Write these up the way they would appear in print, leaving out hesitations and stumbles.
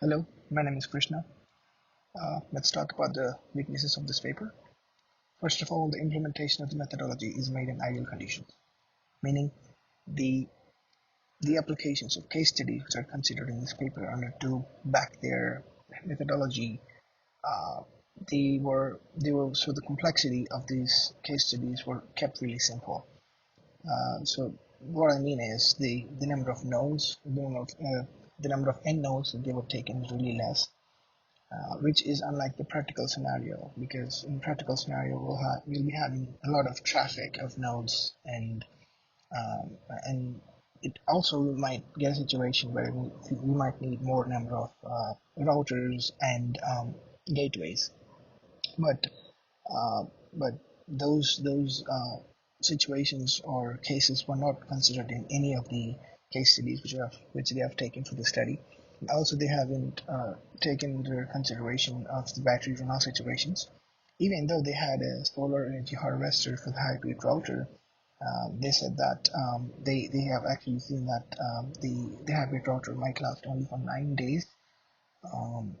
Hello, my name is Krishna. Let's talk about the weaknesses of this paper. First of all, the implementation of the methodology is made in ideal conditions, meaning the the applications of case studies which are considered in this paper under to back their methodology. Uh, they were so the complexity of these case studies were kept really simple. So what I mean is the number of nodes, the number of end nodes that they were taken is really less, which is unlike the practical scenario, because in practical scenario we'll be having a lot of traffic of nodes, and it also might get a situation where we might need more number of routers and gateways, but uh, but those situations or cases were not considered in any of the case studies which they have taken for the study. Also, they haven't taken into consideration of the battery runoff situations. Even though they had a solar energy harvester for the hybrid router, they said that they have actually seen that the hybrid router might last only for 9 days um,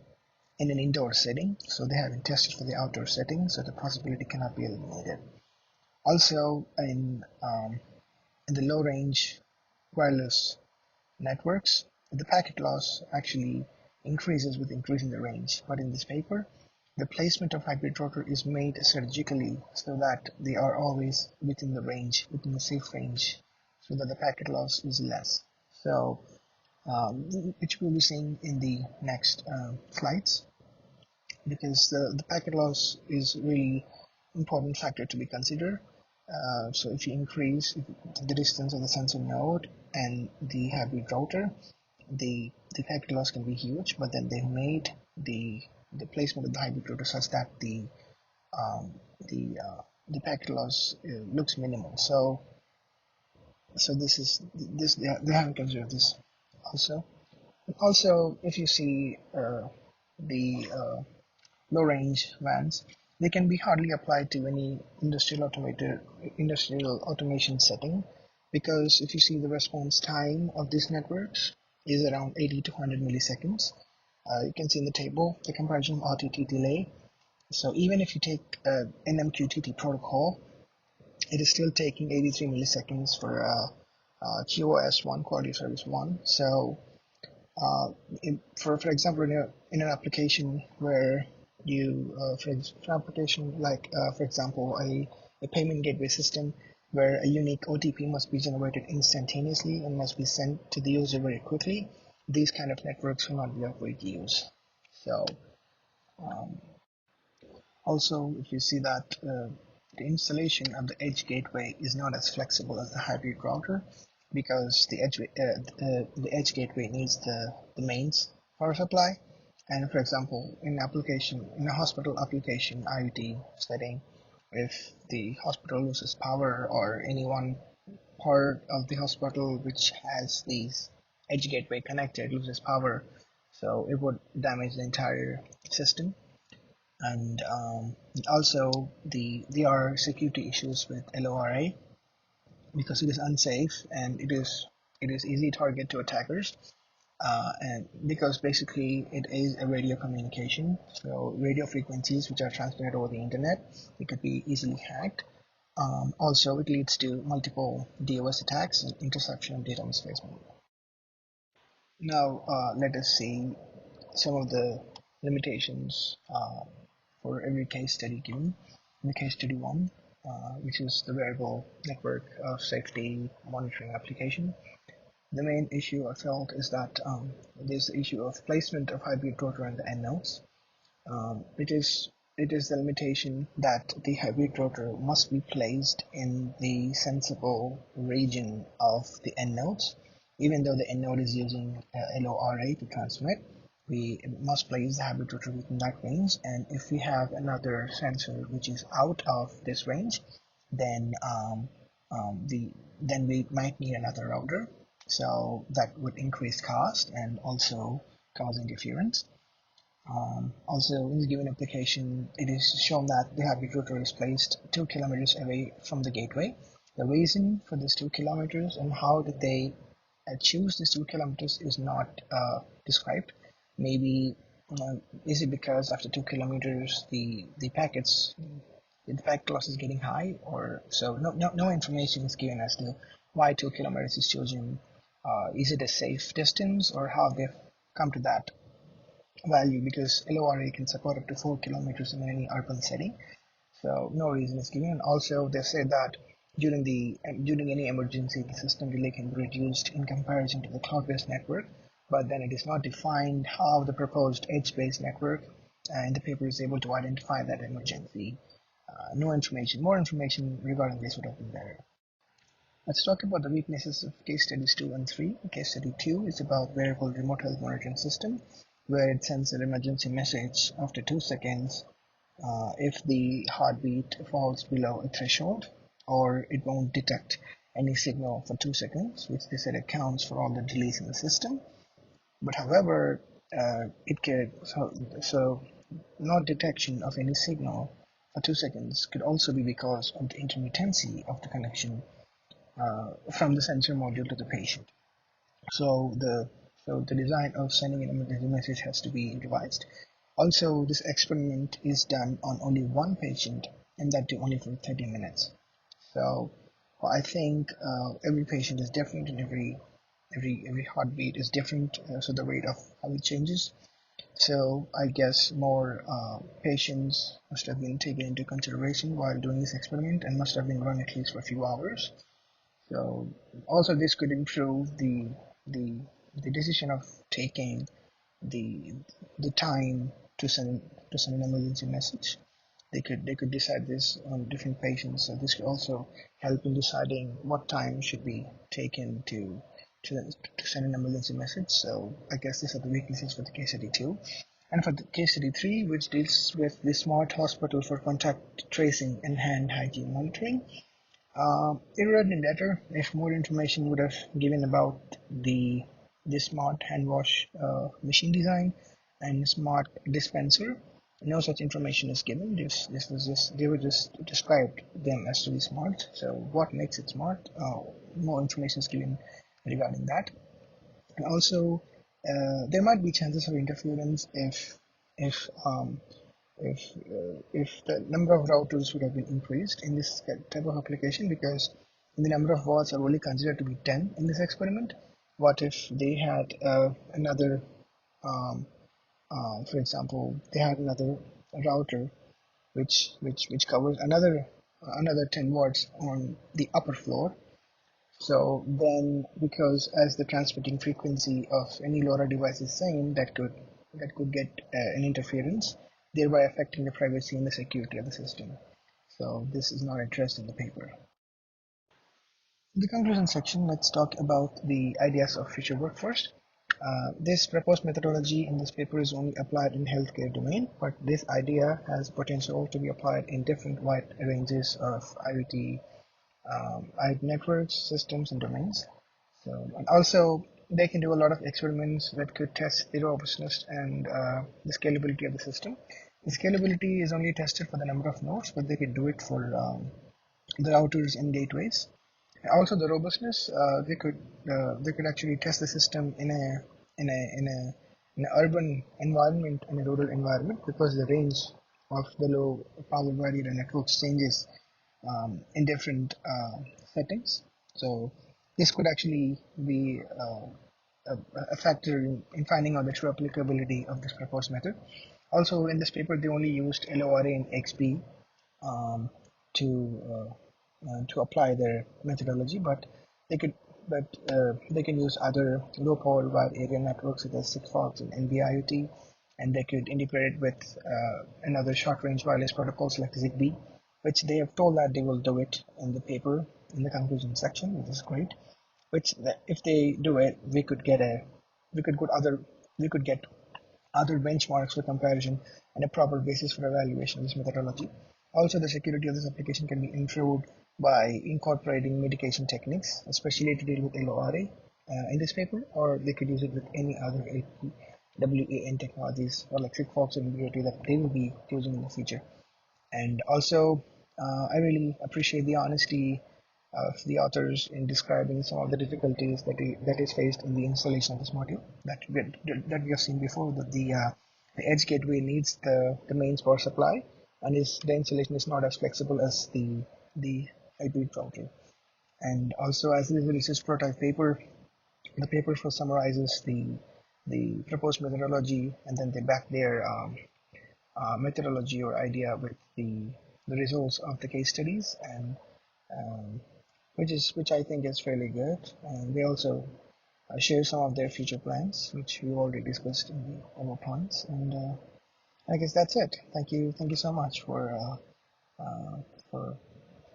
in an indoor setting. So they haven't tested for the outdoor setting, so the possibility cannot be eliminated. Also, in the low range wireless networks, the packet loss actually increases with increasing the range, but in this paper, the placement of hybrid rotor is made strategically so that they are always within the range, within the safe range, so that the packet loss is less. So, which we'll be seeing in the next slides, because the packet loss is really important factor to be considered. So if you increase the distance of the sensor node and the hybrid router, the packet loss can be huge, but then they've made the placement of the hybrid router such that um, the packet loss looks minimal. So they haven't considered this also. Also, if you see the low range vans, they can be hardly applied to any industrial automation setting, because if you see the response time of these networks is around 80 to 100 milliseconds. You can see in the table the comparison of RTT delay. So even if you take NMQTT protocol, it is still taking 83 milliseconds for QoS 1, quality of service 1. So uh, for example, in an application where you for an application like for example a payment gateway system where a unique OTP must be generated instantaneously and must be sent to the user very quickly, these kind of networks will not be of great use. So um, also, if you see that the installation of the edge gateway is not as flexible as the hybrid router, because the edge gateway needs the mains power supply. And for example, in a hospital application IoT setting, if the hospital loses power or any one part of the hospital which has these edge gateway connected loses power, so it would damage the entire system. And also there are security issues with LORA, because it is unsafe and it is easy target to attackers, and because basically it is a radio communication, so radio frequencies which are transmitted over the internet, it could be easily hacked. Also, it leads to multiple DOS attacks and interception of data misplacement. Now, let us see some of the limitations for every case study given. In the case study 1, which is the wearable network of safety monitoring application, the main issue I felt is that there's the issue of placement of hybrid rotor in the end nodes. It is the limitation that the hybrid rotor must be placed in the sensible region of the end nodes. Even though the end node is using LORA to transmit, we must place the hybrid rotor within that range. And if we have another sensor which is out of this range, then then we might need another router. So that would increase cost and also cause interference. Also, in the given application, it is shown that the hybrid router is placed 2 kilometers away from the gateway. The reason for this 2 kilometers and how did they choose these 2 kilometers is not described. Maybe uh, is it because after 2 kilometers the packet loss is getting high, or so no information is given as to why 2 kilometers is chosen. Is it a safe distance, or how they've come to that value? Because LORA can support up to 4 kilometers in any urban setting, so no reason is given. And also, they said that during any emergency, the system delay can be reduced in comparison to the cloud-based network, but then it is not defined how the proposed edge-based network in the paper is able to identify that emergency. No information. More information regarding this would have been there. Let's talk about the weaknesses of case studies 2 and 3. Case study 2 is about wearable remote health monitoring system, where it sends an emergency message after 2 seconds if the heartbeat falls below a threshold, or it won't detect any signal for 2 seconds, which they said accounts for all the delays in the system. But however, it can so not detection of any signal for 2 seconds could also be because of the intermittency of the connection from the sensor module to the patient. So the design of sending an emergency message has to be revised. Also, this experiment is done on only one patient, and that too only for 30 minutes. So I think every patient is different, and every heartbeat is different, so the rate of how it changes. So I guess more patients must have been taken into consideration while doing this experiment, and must have been run at least for a few hours. So also this could improve the the decision of taking the the time to send an emergency message. They could decide this on different patients. So this could also help in deciding what time should be taken to send an emergency message. So I guess these are the weaknesses for the case study 2. And for the case study 3, which deals with the smart hospital for contact tracing and hand hygiene monitoring, it would have been better if more information would have given about the smart hand wash machine design and smart dispenser. No such information is given. This was just they were just described them as to be smart. So what makes it smart? More information is given regarding that. And also, there might be chances of interference if if the number of routers would have been increased in this type of application, because the number of wards are only considered to be 10 in this experiment. What if they had another, um, for example, they had another router which covers another 10 wards on the upper floor. So then, because as the transmitting frequency of any LoRa device is same, that could get an interference, thereby affecting the privacy and the security of the system. So this is not addressed in the paper. In the conclusion section, let's talk about the ideas of future work first. This proposed methodology in this paper is only applied in healthcare domain, but this idea has potential to be applied in different wide ranges of IoT networks, systems, and domains. So, and also they can do a lot of experiments that could test the robustness and the scalability of the system. The scalability is only tested for the number of nodes, but they can do it for the routers and gateways. Also, the robustness, they could actually test the system in a in a in an urban environment and a rural environment, because the range of the low power barrier networks changes in different settings. So this could actually be a factor in finding out the true applicability of this proposed method. Also, in this paper, they only used LORA and XB um, to to apply their methodology, but they could they can use other low power wide area networks such as Sigfox and NB-IoT, and they could integrate it with another short range wireless protocols like Zigbee, which they have told that they will do it in the paper in the conclusion section, which is great. Which if they do it, we could get other we could get other benchmarks for comparison and a proper basis for evaluation of this methodology. Also, the security of this application can be improved by incorporating mitigation techniques, especially to deal with LORA in this paper, or they could use it with any other WAN technologies, or like Sigfox and BOT that they will be using in the future. And also, I really appreciate the honesty of the authors in describing some of the difficulties that is faced in the installation of this module that we have seen before, that the edge gateway needs the mains power supply, and the installation is not as flexible as the hybrid router. And also, as this is a research prototype paper, the paper first summarizes the proposed methodology, and then they back their methodology or idea with the results of the case studies, and um, which I think is fairly good. And they also share some of their future plans, which we already discussed in the demo points. And I guess that's it. Thank you so much uh, for